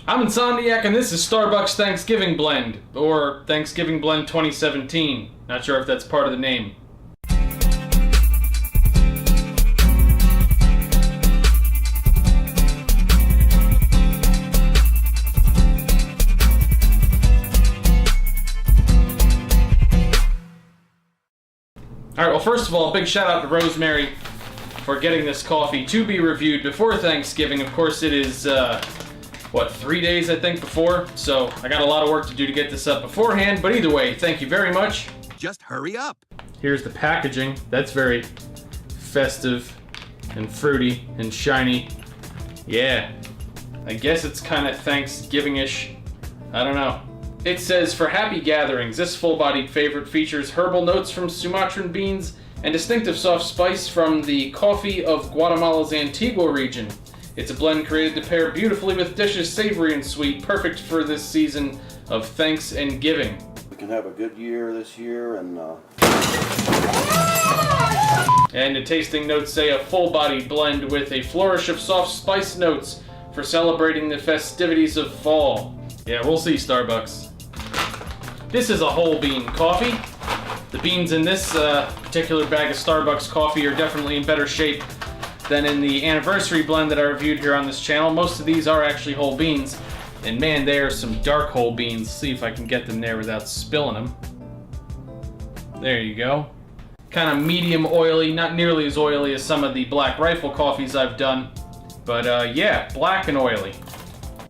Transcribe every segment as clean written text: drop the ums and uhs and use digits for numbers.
I'm Insomniac, and this is Starbucks Thanksgiving Blend, or Thanksgiving Blend 2017. Not sure if that's part of the name. Alright, well first of all, big shout out to Rosemary for getting this coffee to be reviewed before Thanksgiving. Of course it is, 3 days I think before, so I got a lot of work to do to get this up beforehand, but either way, thank you very much. Just hurry up. Here's the packaging. That's very festive and fruity and shiny. Yeah, I guess it's kind of Thanksgiving-ish. I don't know. It says, for happy gatherings, this full-bodied favorite features herbal notes from Sumatran beans and distinctive soft spice from the coffee of Guatemala's Antigua region. It's a blend created to pair beautifully with dishes savory and sweet, perfect for this season of thanks and giving. We can have a good year this year, and the tasting notes say a full-bodied blend with a flourish of soft spice notes for celebrating the festivities of fall. Yeah, we'll see, Starbucks. This is a whole bean coffee. The beans in this particular bag of Starbucks coffee are definitely in better shape than in the anniversary blend that I reviewed here on this channel. Most of these are actually whole beans. And man, they are some dark whole beans. See if I can get them there without spilling them. There you go. Kind of medium oily, not nearly as oily as some of the Black Rifle coffees I've done. But yeah, black and oily.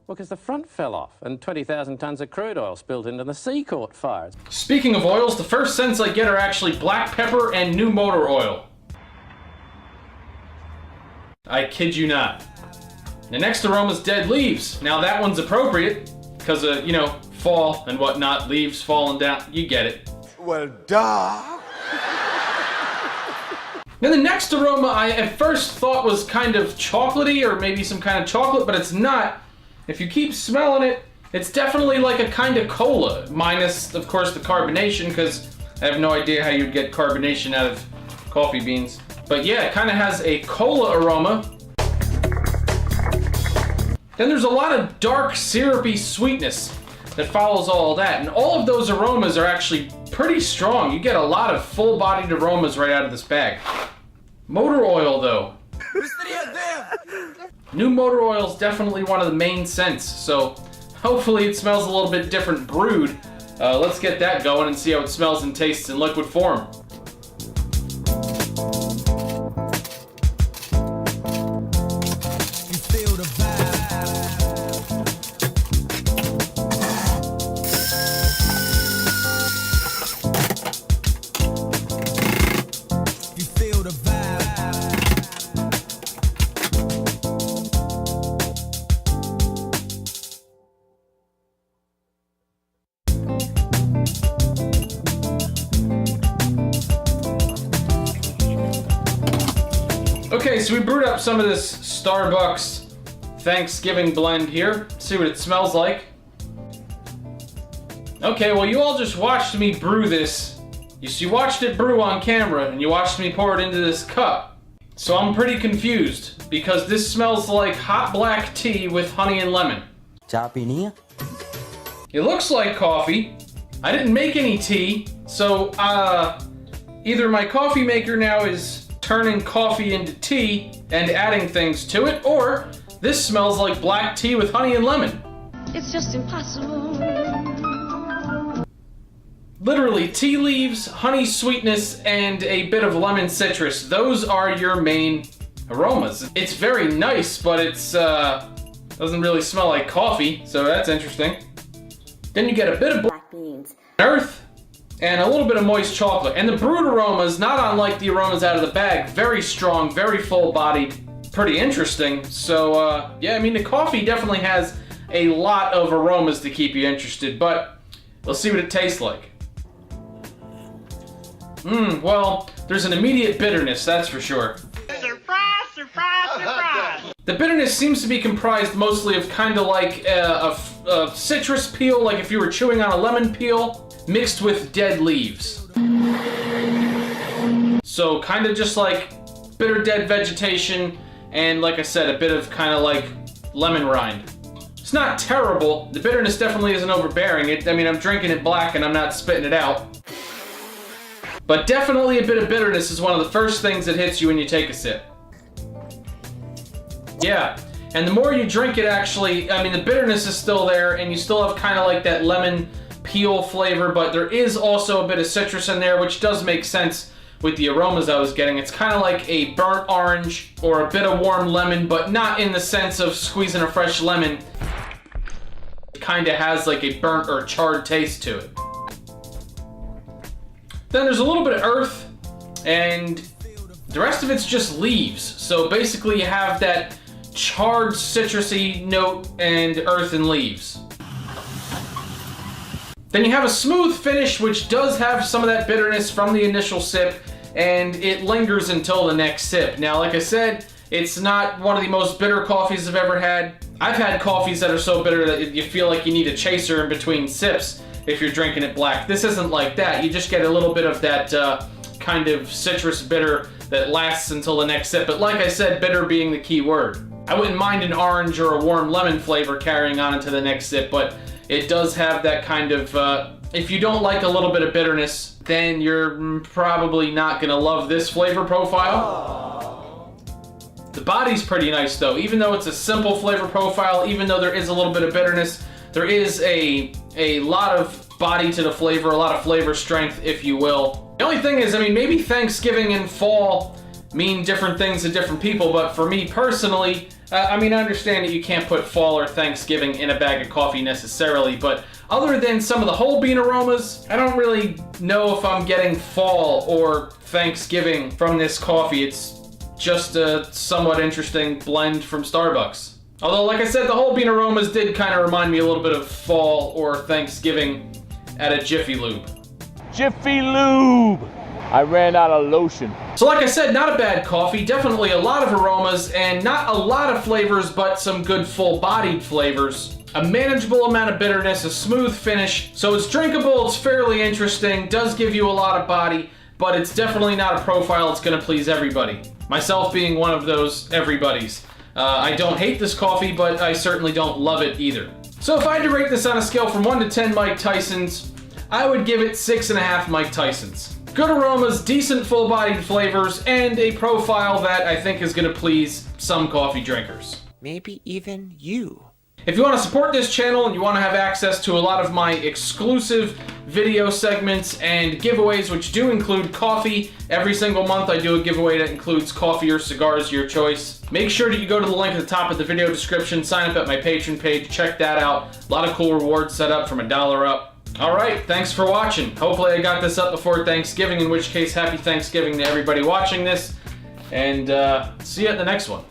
Well, because the front fell off and 20,000 tons of crude oil spilled into the sea caught fire. Speaking of oils, the first scents I get are actually black pepper and new motor oil. I kid you not. The next aroma is dead leaves. Now that one's appropriate, because of, you know, fall and whatnot, leaves falling down, you get it. Well, duh. Now the next aroma I at first thought was kind of chocolatey, or maybe some kind of chocolate, but it's not. If you keep smelling it, it's definitely like a kind of cola, minus, of course, the carbonation, because I have no idea how you'd get carbonation out of coffee beans. But yeah, it kind of has a cola aroma. Then there's a lot of dark, syrupy sweetness that follows all that, and all of those aromas are actually pretty strong. You get a lot of full-bodied aromas right out of this bag. Motor oil, though. New motor oil is definitely one of the main scents, so hopefully it smells a little bit different brewed. Let's get that going and see how it smells and tastes in liquid form. Okay, so we brewed up some of this Starbucks Thanksgiving blend here. See what it smells like. Okay, well you all just watched me brew this. You watched it brew on camera, and you watched me pour it into this cup. So I'm pretty confused, because this smells like hot black tea with honey and lemon. It looks like coffee. I didn't make any tea, so either my coffee maker now is turning coffee into tea and adding things to it, or this smells like black tea with honey and lemon. It's just impossible. Literally, tea leaves, honey sweetness, and a bit of lemon citrus. Those are your main aromas. It's very nice, but it's doesn't really smell like coffee, so that's interesting. Then you get a bit of black beans, earth, and a little bit of moist chocolate. And the brewed aroma is not unlike the aromas out of the bag. Very strong, very full-bodied, pretty interesting. So, yeah, I mean, the coffee definitely has a lot of aromas to keep you interested, but let's see what it tastes like. Well, there's an immediate bitterness, that's for sure. Surprise, surprise, surprise! The bitterness seems to be comprised mostly of kind of like a citrus peel, like if you were chewing on a lemon peel, mixed with dead leaves. So kind of just like bitter dead vegetation, and like I said, a bit of kind of like lemon rind. It's not terrible. The bitterness definitely isn't overbearing. I mean, I'm drinking it black and I'm not spitting it out. But definitely a bit of bitterness is one of the first things that hits you when you take a sip. Yeah, and the more you drink it actually, I mean, the bitterness is still there and you still have kind of like that lemon peel flavor, but there is also a bit of citrus in there, which does make sense with the aromas I was getting. It's kind of like a burnt orange or a bit of warm lemon, but not in the sense of squeezing a fresh lemon. It kind of has like a burnt or charred taste to it. Then there's a little bit of earth, and the rest of it's just leaves. So basically you have that charred citrusy note and earth and leaves. Then you have a smooth finish, which does have some of that bitterness from the initial sip, and it lingers until the next sip. Now, like I said, it's not one of the most bitter coffees I've ever had. I've had coffees that are so bitter that you feel like you need a chaser in between sips if you're drinking it black. This isn't like that. You just get a little bit of that kind of citrus bitter that lasts until the next sip. But like I said, bitter being the key word. I wouldn't mind an orange or a warm lemon flavor carrying on into the next sip, but it does have that kind of, if you don't like a little bit of bitterness, then you're probably not gonna love this flavor profile. The body's pretty nice though. Even though it's a simple flavor profile, even though there is a little bit of bitterness, there is a lot of body to the flavor, a lot of flavor strength, if you will. The only thing is, I mean, maybe Thanksgiving and fall mean different things to different people, but for me personally, I mean, I understand that you can't put fall or Thanksgiving in a bag of coffee necessarily, but other than some of the whole bean aromas, I don't really know if I'm getting fall or Thanksgiving from this coffee. It's just a somewhat interesting blend from Starbucks. Although, like I said, the whole bean aromas did kind of remind me a little bit of fall or Thanksgiving at a Jiffy Lube. Jiffy Lube! I ran out of lotion. So like I said, not a bad coffee, definitely a lot of aromas and not a lot of flavors, but some good full-bodied flavors. A manageable amount of bitterness, a smooth finish. So it's drinkable, it's fairly interesting, does give you a lot of body, but it's definitely not a profile that's gonna please everybody. Myself being one of those everybody's. I don't hate this coffee, but I certainly don't love it either. So if I had to rate this on a scale from 1 to 10 Mike Tysons, I would give it 6.5 Mike Tysons. Good aromas, decent full-bodied flavors, and a profile that I think is going to please some coffee drinkers. Maybe even you. If you want to support this channel and you want to have access to a lot of my exclusive video segments and giveaways, which do include coffee, every single month I do a giveaway that includes coffee or cigars, your choice. Make sure that you go to the link at the top of the video description, sign up at my Patreon page, check that out. A lot of cool rewards set up from $1 up. Alright, thanks for watching. Hopefully I got this up before Thanksgiving, in which case happy Thanksgiving to everybody watching this, and see you at the next one.